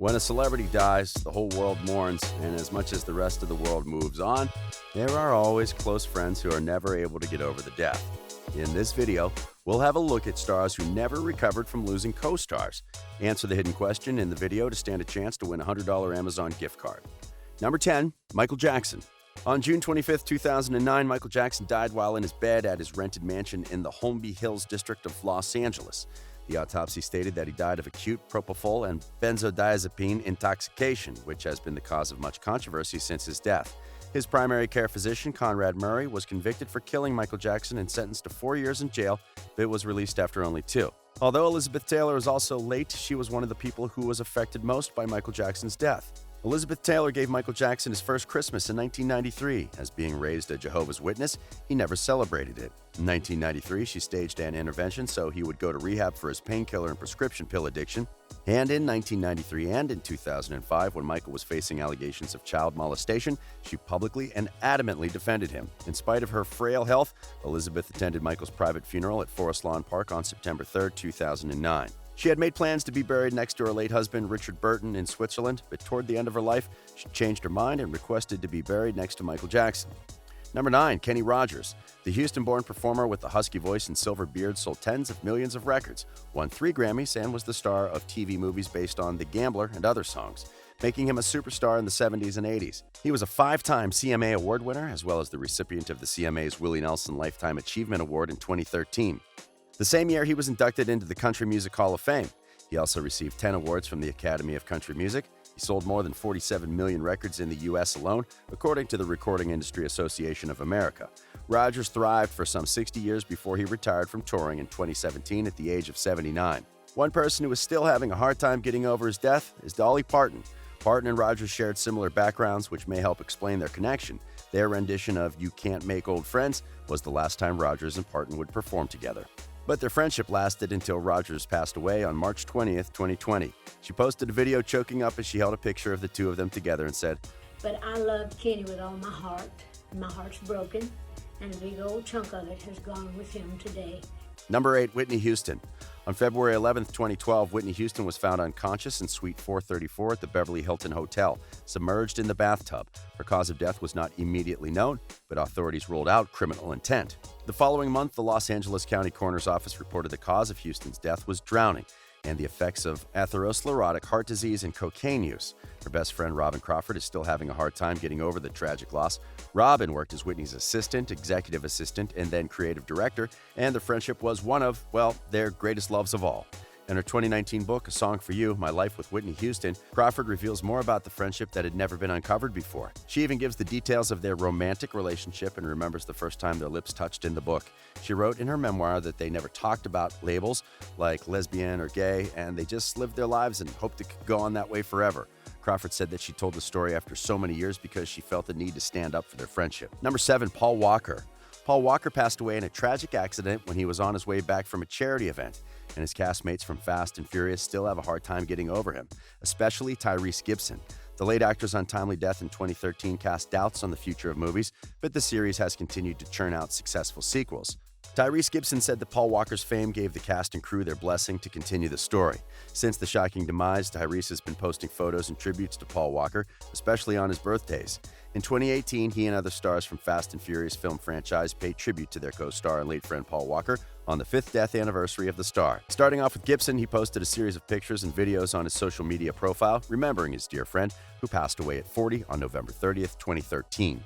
When a celebrity dies, the whole world mourns, and as much as the rest of the world moves on, there are always close friends who are never able to get over the death. In this video, we'll have a look at stars who never recovered from losing co-stars. Answer the hidden question in the video to stand a chance to win a $100 Amazon gift card. Number 10, Michael Jackson. On June 25, 2009, Michael Jackson died while in his bed at his rented mansion in the Holmby Hills district of Los Angeles. The autopsy stated that he died of acute propofol and benzodiazepine intoxication, which has been the cause of much controversy since his death. His primary care physician, Conrad Murray, was convicted for killing Michael Jackson and sentenced to 4 years in jail, but was released after only 2. Although Elizabeth Taylor is also late, she was one of the people who was affected most by Michael Jackson's death. Elizabeth Taylor gave Michael Jackson his first Christmas in 1993. As being raised a Jehovah's Witness, he never celebrated it. In 1993, she staged an intervention so he would go to rehab for his painkiller and prescription pill addiction. And in 1993 and in 2005, when Michael was facing allegations of child molestation, she publicly and adamantly defended him. In spite of her frail health, Elizabeth attended Michael's private funeral at Forest Lawn Park on September 3, 2009. She had made plans to be buried next to her late husband, Richard Burton, in Switzerland, but toward the end of her life, she changed her mind and requested to be buried next to Michael Jackson. Number 9, Kenny Rogers. The Houston-born performer with the husky voice and silver beard sold tens of millions of records, won 3 Grammys, and was the star of TV movies based on The Gambler and other songs, making him a superstar in the 70s and 80s. He was a 5-time CMA Award winner, as well as the recipient of the CMA's Willie Nelson Lifetime Achievement Award in 2013. The same year, he was inducted into the Country Music Hall of Fame. He also received 10 awards from the Academy of Country Music. He sold more than 47 million records in the U.S. alone, according to the Recording Industry Association of America. Rogers thrived for some 60 years before he retired from touring in 2017 at the age of 79. One person who is still having a hard time getting over his death is Dolly Parton. Parton and Rogers shared similar backgrounds, which may help explain their connection. Their rendition of You Can't Make Old Friends was the last time Rogers and Parton would perform together. But their friendship lasted until Rogers passed away on March 20th, 2020. She posted a video choking up as she held a picture of the two of them together and said, "But I loved Kenny with all my heart. My heart's broken, and a big old chunk of it has gone with him today." Number 8, Whitney Houston. On February 11, 2012, Whitney Houston was found unconscious in Suite 434 at the Beverly Hilton Hotel, submerged in the bathtub. Her cause of death was not immediately known, but authorities ruled out criminal intent. The following month, the Los Angeles County Coroner's Office reported the cause of Houston's death was drowning and the effects of atherosclerotic heart disease and cocaine use. Her best friend, Robin Crawford, is still having a hard time getting over the tragic loss. Robin worked as Whitney's assistant, executive assistant, and then creative director, and their friendship was one of, well, their greatest loves of all. In her 2019 book, A Song for You, My Life with Whitney Houston, Crawford reveals more about the friendship that had never been uncovered before. She even gives the details of their romantic relationship and remembers the first time their lips touched in the book. She wrote in her memoir that they never talked about labels like lesbian or gay, and they just lived their lives and hoped it could go on that way forever. Crawford said that she told the story after so many years because she felt the need to stand up for their friendship. Number 7, Paul Walker. Paul Walker passed away in a tragic accident when he was on his way back from a charity event, and his castmates from Fast and Furious still have a hard time getting over him, especially Tyrese Gibson. The late actor's untimely death in 2013 cast doubts on the future of movies, but the series has continued to churn out successful sequels. Tyrese Gibson said that Paul Walker's fame gave the cast and crew their blessing to continue the story. Since the shocking demise, Tyrese has been posting photos and tributes to Paul Walker, especially on his birthdays. In 2018, he and other stars from Fast and Furious film franchise paid tribute to their co-star and late friend Paul Walker on the 5th death anniversary of the star. Starting off with Gibson, he posted a series of pictures and videos on his social media profile, remembering his dear friend, who passed away at 40 on November 30th, 2013.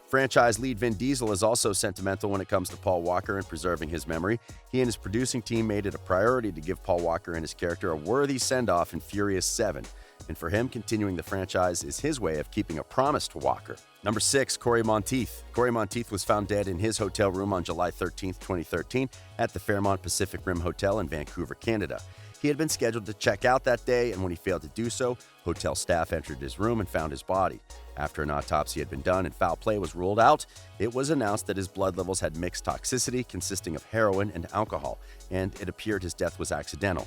Franchise lead Vin Diesel is also sentimental when it comes to Paul Walker and preserving his memory. He and his producing team made it a priority to give Paul Walker and his character a worthy send-off in Furious 7. And for him, continuing the franchise is his way of keeping a promise to Walker. Number 6, Corey Monteith. Corey Monteith was found dead in his hotel room on July 13, 2013 at the Fairmont Pacific Rim Hotel in Vancouver, Canada. He had been scheduled to check out that day, and when he failed to do so, hotel staff entered his room and found his body. After an autopsy had been done and foul play was ruled out, it was announced that his blood levels had mixed toxicity consisting of heroin and alcohol, and it appeared his death was accidental.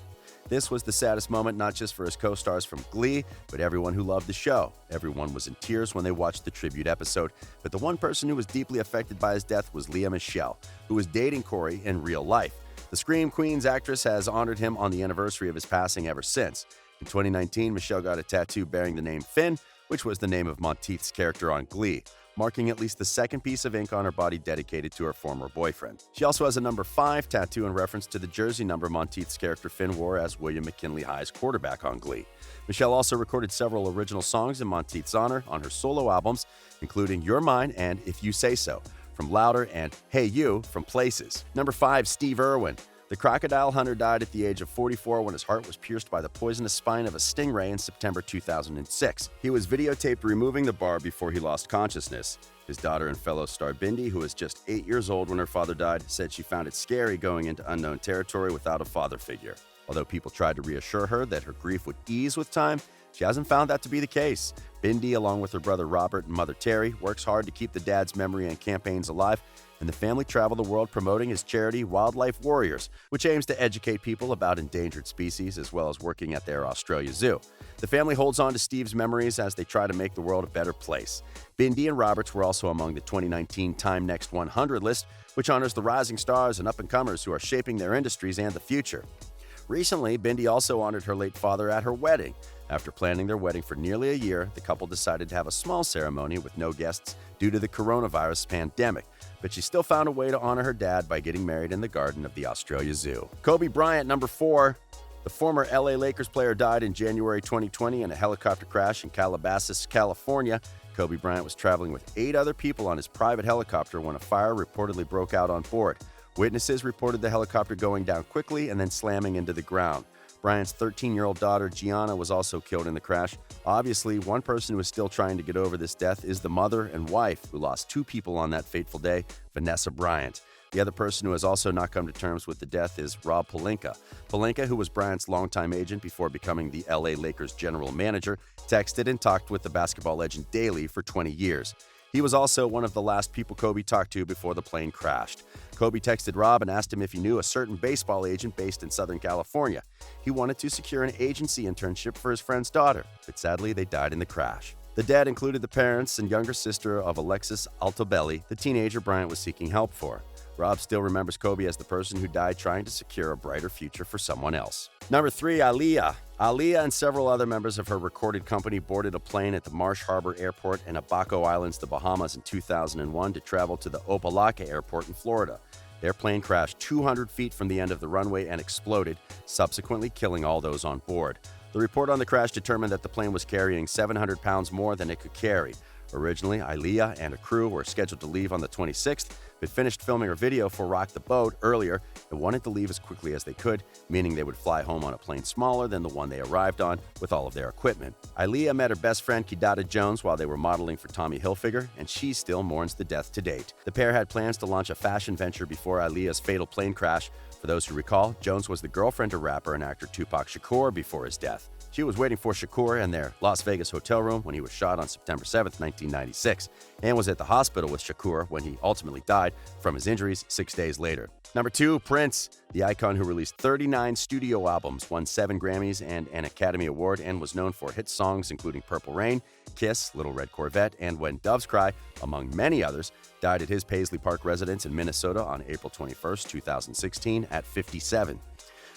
This was the saddest moment not just for his co-stars from Glee, but everyone who loved the show. Everyone was in tears when they watched the tribute episode, but the one person who was deeply affected by his death was Lea Michele, who was dating Corey in real life. The Scream Queens actress has honored him on the anniversary of his passing ever since. In 2019, Michelle got a tattoo bearing the name Finn, which was the name of Monteith's character on Glee, marking at least the second piece of ink on her body dedicated to her former boyfriend. She also has a number 5 tattoo in reference to the jersey number Monteith's character Finn wore as William McKinley High's quarterback on Glee. Michelle also recorded several original songs in Monteith's honor on her solo albums, including You're Mine and If You Say So from Louder and Hey You from Places. Number 5, Steve Irwin. The crocodile hunter died at the age of 44 when his heart was pierced by the poisonous spine of a stingray in September 2006. He was videotaped removing the barb before he lost consciousness. His daughter and fellow star Bindi, who was just 8 years old when her father died, said she found it scary going into unknown territory without a father figure. Although people tried to reassure her that her grief would ease with time, she hasn't found that to be the case. Bindi, along with her brother Robert and mother Terry, works hard to keep the dad's memory and campaigns alive, and the family travel the world promoting his charity Wildlife Warriors, which aims to educate people about endangered species as well as working at their Australia Zoo. The family holds on to Steve's memories as they try to make the world a better place. Bindi and Roberts were also among the 2019 Time Next 100 list, which honors the rising stars and up-and-comers who are shaping their industries and the future. Recently, Bindi also honored her late father at her wedding. After planning their wedding for nearly a year, the couple decided to have a small ceremony with no guests due to the coronavirus pandemic, but she still found a way to honor her dad by getting married in the garden of the Australia Zoo. Kobe Bryant, number 4. The former LA Lakers player died in January 2020 in a helicopter crash in Calabasas, California. Kobe Bryant was traveling with 8 other people on his private helicopter when a fire reportedly broke out on board. Witnesses reported the helicopter going down quickly and then slamming into the ground. Bryant's 13-year-old daughter, Gianna, was also killed in the crash. Obviously, one person who is still trying to get over this death is the mother and wife who lost 2 people on that fateful day, Vanessa Bryant. The other person who has also not come to terms with the death is Rob Pelinka. Pelinka, who was Bryant's longtime agent before becoming the LA Lakers general manager, texted and talked with the basketball legend daily for 20 years. He was also one of the last people Kobe talked to before the plane crashed. Kobe texted Rob and asked him if he knew a certain baseball agent based in Southern California. He wanted to secure an agency internship for his friend's daughter, but sadly they died in the crash. The dead included the parents and younger sister of Alexis Altobelli, the teenager Bryant was seeking help for. Rob still remembers Kobe as the person who died trying to secure a brighter future for someone else. Number 3, AALIYAH. AALIYAH and several other members of her recorded company boarded a plane at the Marsh Harbor Airport in Abaco Islands, the Bahamas in 2001 to travel to the Opelika Airport in Florida. Their plane crashed 200 feet from the end of the runway and exploded, subsequently killing all those on board. The report on the crash determined that the plane was carrying 700 pounds more than it could carry. Originally, AALIYAH and a crew were scheduled to leave on the 26th, but finished filming her video for Rock the Boat earlier and wanted to leave as quickly as they could, meaning they would fly home on a plane smaller than the one they arrived on with all of their equipment. AALIYAH met her best friend Kidada Jones while they were modeling for Tommy Hilfiger, and she still mourns the death to date. The pair had plans to launch a fashion venture before AALIYAH's fatal plane crash. For those who recall, Jones was the girlfriend of rapper and actor Tupac Shakur before his death. She was waiting for Shakur in their Las Vegas hotel room when he was shot on September 7, 1996, and was at the hospital with Shakur when he ultimately died from his injuries 6 days later. Number 2, Prince. The icon who released 39 studio albums, won 7 Grammys and an Academy Award, and was known for hit songs including Purple Rain, Kiss, Little Red Corvette, and When Doves Cry, among many others, died at his Paisley Park residence in Minnesota on April 21, 2016 at 57.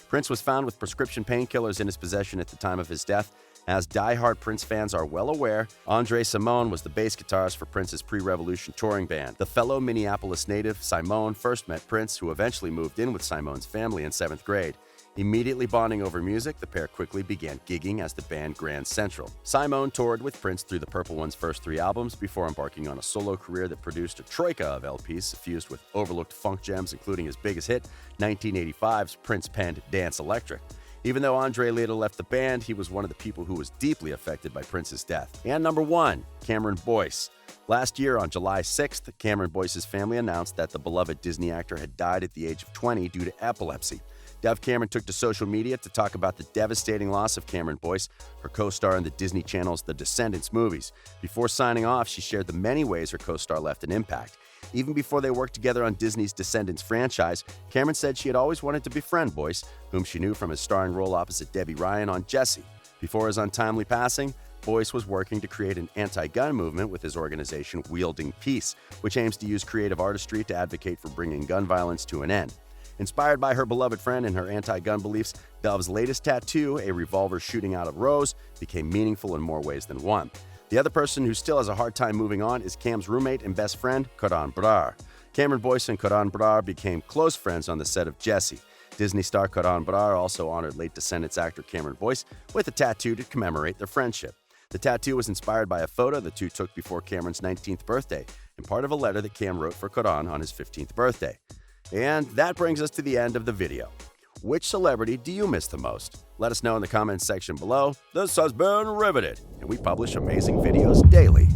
Prince was found with prescription painkillers in his possession at the time of his death. As die-hard Prince fans are well aware, Andre Simone was the bass guitarist for Prince's pre-revolution touring band. The fellow Minneapolis native, Simone, first met Prince, who eventually moved in with Simone's family in 7th grade. Immediately bonding over music, the pair quickly began gigging as the band Grand Central. Simone toured with Prince through the Purple One's first 3 albums before embarking on a solo career that produced a troika of LPs suffused with overlooked funk gems, including his biggest hit, 1985's Prince-penned Dance Electric. Even though Andre later left the band, he was one of the people who was deeply affected by Prince's death. And number 1, Cameron Boyce. Last year, on July 6th, Cameron Boyce's family announced that the beloved Disney actor had died at the age of 20 due to epilepsy. Dove Cameron took to social media to talk about the devastating loss of Cameron Boyce, her co-star in the Disney Channel's The Descendants movies. Before signing off, she shared the many ways her co-star left an impact. Even before they worked together on Disney's Descendants franchise, Cameron said she had always wanted to befriend Boyce, whom she knew from his starring role opposite Debbie Ryan on Jessie. Before his untimely passing, Boyce was working to create an anti-gun movement with his organization Wielding Peace, which aims to use creative artistry to advocate for bringing gun violence to an end. Inspired by her beloved friend and her anti-gun beliefs, Dove's latest tattoo, a revolver shooting out a rose, became meaningful in more ways than one. The other person who still has a hard time moving on is Cam's roommate and best friend, Karan Brar. Cameron Boyce and Karan Brar became close friends on the set of Jessie. Disney star Karan Brar also honored late Descendants actor Cameron Boyce with a tattoo to commemorate their friendship. The tattoo was inspired by a photo the two took before Cameron's 19th birthday and part of a letter that Cam wrote for Karan on his 15th birthday. And that brings us to the end of the video. Which celebrity do you miss the most? Let us know in the comments section below. This has been Riveted, and we publish amazing videos daily.